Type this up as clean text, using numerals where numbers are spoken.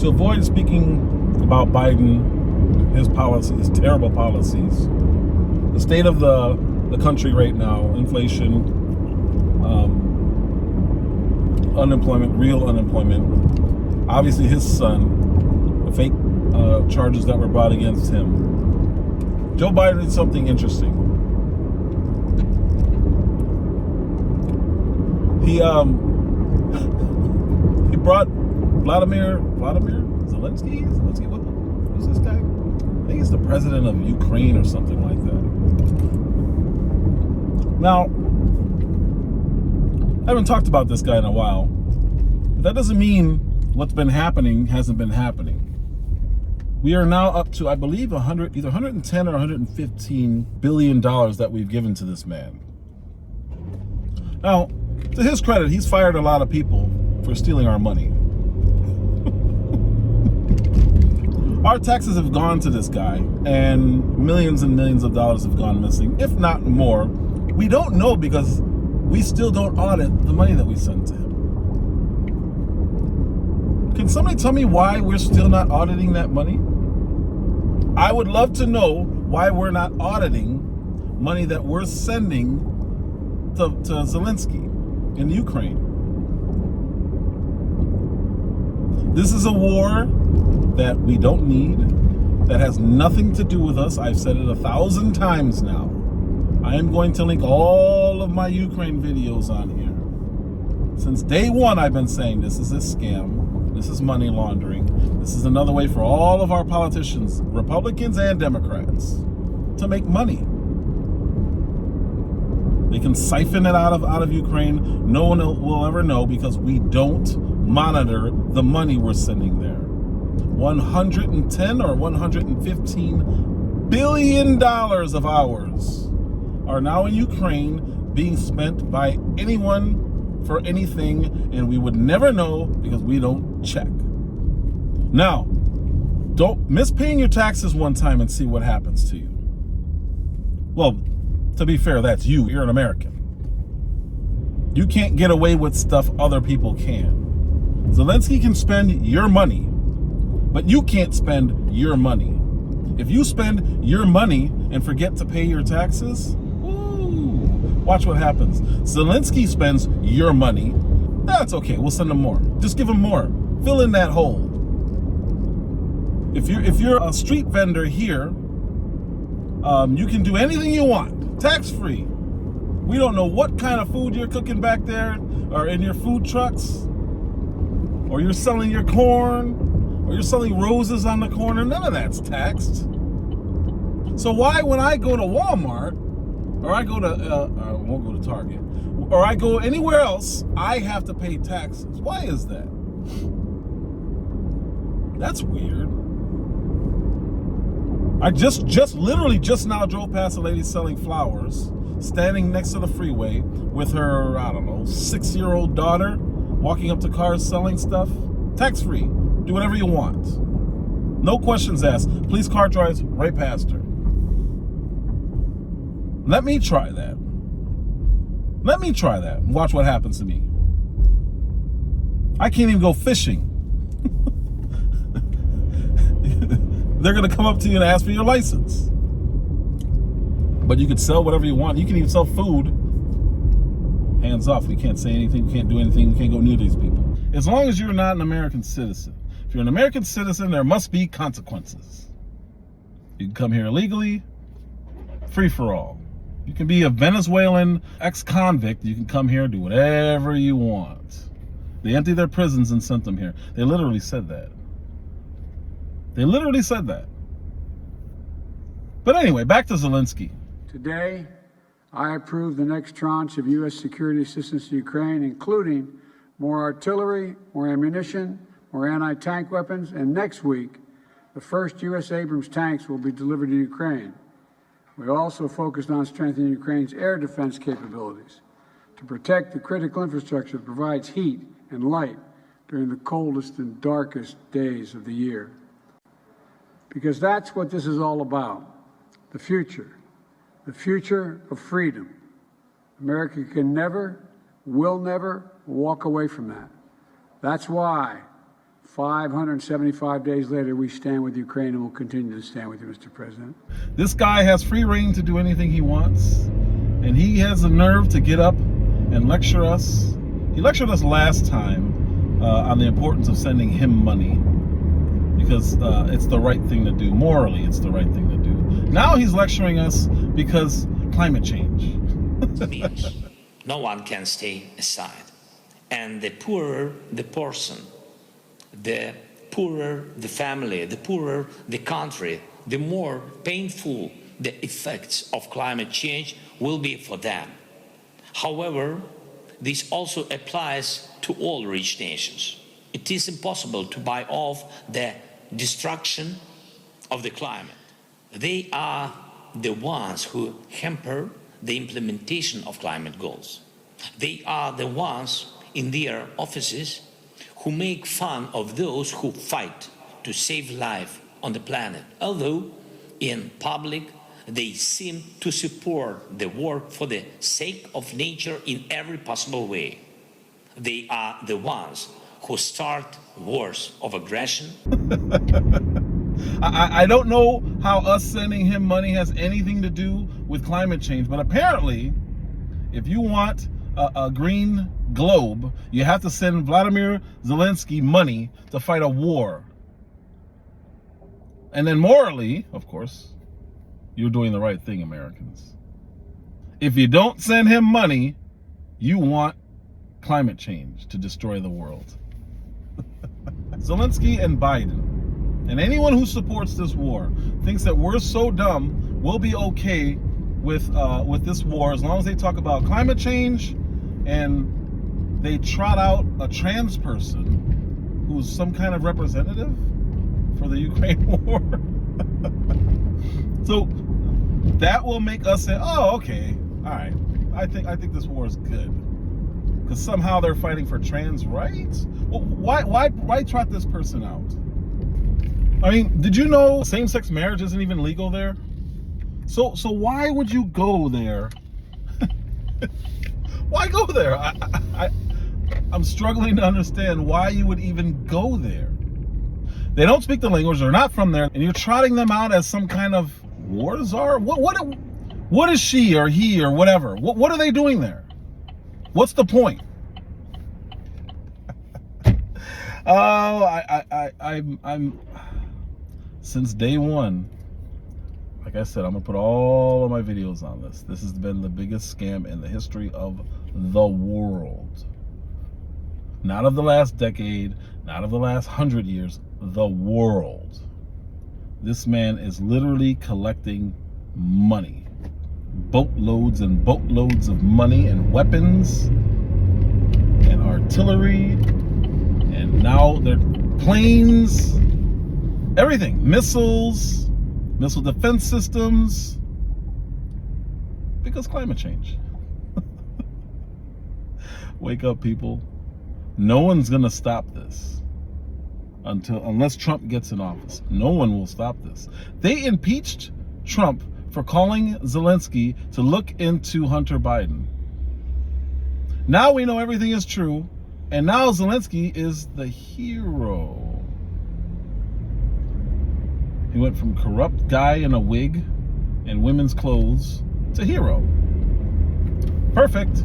To avoid speaking about Biden, his policies, terrible policies, the state of the country right now, inflation, unemployment, real unemployment, obviously his son, the fake charges that were brought against him. Joe Biden did something interesting. He brought Vladimir Zelenskyy? Who's this guy? I think he's the president of Ukraine or something like that. Now, I haven't talked about this guy in a while, but that doesn't mean what's been happening hasn't been happening. We are now up to, I believe, either 110 or 115 billion dollars that we've given to this man. Now, to his credit, he's fired a lot of people for stealing our money. Our taxes have gone to this guy, and millions of dollars have gone missing, if not more. We don't know because we still don't audit the money that we send to him. Can somebody tell me why we're still not auditing that money? I would love to know why we're not auditing money that we're sending to Zelenskyy in Ukraine. This is a war that we don't need, that has nothing to do with us. I've said it 1,000 times now. I am going to link all of my Ukraine videos on here. Since day one, I've been saying this is a scam. This is money laundering. This is another way for all of our politicians, Republicans and Democrats, to make money. They can siphon it out of Ukraine. No one will ever know because we don't monitor the money we're sending there. 110 or 115 billion dollars of ours are now in Ukraine being spent by anyone for anything, and we would never know because we don't check. Now, don't miss paying your taxes one time and see what happens to you. Well, to be fair, that's you. You're an American. You can't get away with stuff other people can. Zelenskyy can spend your money, but you can't spend your money. If you spend your money and forget to pay your taxes, watch what happens. Zelenskyy spends your money. That's okay. We'll send him more. Just give him more. Fill in that hole. If you're a street vendor here, you can do anything you want, tax-free. We don't know what kind of food you're cooking back there, or in your food trucks, or you're selling your corn, or you're selling roses on the corner. None of that's taxed. So why, when I go to Walmart, or I go to, I won't go to Target, or I go anywhere else, I have to pay taxes? Why is that? That's weird. I literally just now drove past a lady selling flowers, standing next to the freeway with her, I don't know, 6-year-old daughter, walking up to cars selling stuff. Tax-free. Do whatever you want. No questions asked. Police car drives right past her. Let me try that. Let me try that and watch what happens to me. I can't even go fishing. They're going to come up to you and ask for your license. But you can sell whatever you want. You can even sell food. Hands off. We can't say anything. We can't do anything. We can't go near these people. As long as you're not an American citizen. If you're an American citizen, there must be consequences. You can come here illegally. Free for all. You can be a Venezuelan ex-convict. You can come here and do whatever you want. They emptied their prisons and sent them here. They literally said that. They literally said that. But anyway, back to Zelenskyy. Today, I approve the next tranche of U.S. security assistance to Ukraine, including more artillery, more ammunition, more anti-tank weapons, and next week, the first U.S. Abrams tanks will be delivered to Ukraine. We also focused on strengthening Ukraine's air defense capabilities to protect the critical infrastructure that provides heat and light during the coldest and darkest days of the year. Because that's what this is all about, the future of freedom. America can never, will never walk away from that. That's why 575 days later, we stand with Ukraine and will continue to stand with you, Mr. President. This guy has free reign to do anything he wants, and he has the nerve to get up and lecture us. He lectured us last time on the importance of sending him money because it's the right thing to do. Morally, it's the right thing to do. Now he's lecturing us because climate change. Means no one can stay aside. And the poorer the person, the poorer the family, the poorer the country, the more painful the effects of climate change will be for them. However, this also applies to all rich nations. It is impossible to buy off the destruction of the climate. They are the ones who hamper the implementation of climate goals. They are the ones in their offices who make fun of those who fight to save life on the planet, although in public they seem to support the work for the sake of nature in every possible way. They are the ones who start wars of aggression. I don't know how us sending him money has anything to do with climate change, but apparently, if you want a green globe, you have to send Vladimir Zelenskyy money to fight a war. And then morally, of course, you're doing the right thing, Americans. If you don't send him money, you want climate change to destroy the world. Zelenskyy and Biden, and anyone who supports this war, thinks that we're so dumb, we'll be okay with this war as long as they talk about climate change and they trot out a trans person who's some kind of representative for the Ukraine war. So that will make us say, oh, okay, all right, I think this war is good. Because somehow they're fighting for trans rights? Well, why trot this person out? I mean, did you know same-sex marriage isn't even legal there? So why would you go there? Why go there? I'm struggling to understand why you would even go there. They don't speak the language, they're not from there, and you're trotting them out as some kind of war czar? What is she or he or whatever? What are they doing there? What's the point? I'm since day one, like I said, I'm gonna put all of my videos on this. This has been the biggest scam in the history of the world. Not of the last decade, not of the last 100 years, the world. This man is literally collecting money. Boatloads and boatloads of money and weapons and artillery, and now they're planes, everything, missiles, missile defense systems, because climate change. Wake up, people. No one's gonna stop this unless Trump gets in office. No one will stop this. They impeached Trump for calling Zelenskyy to look into Hunter Biden. Now we know everything is true, and now Zelenskyy is the hero. He went from corrupt guy in a wig and women's clothes to hero. Perfect.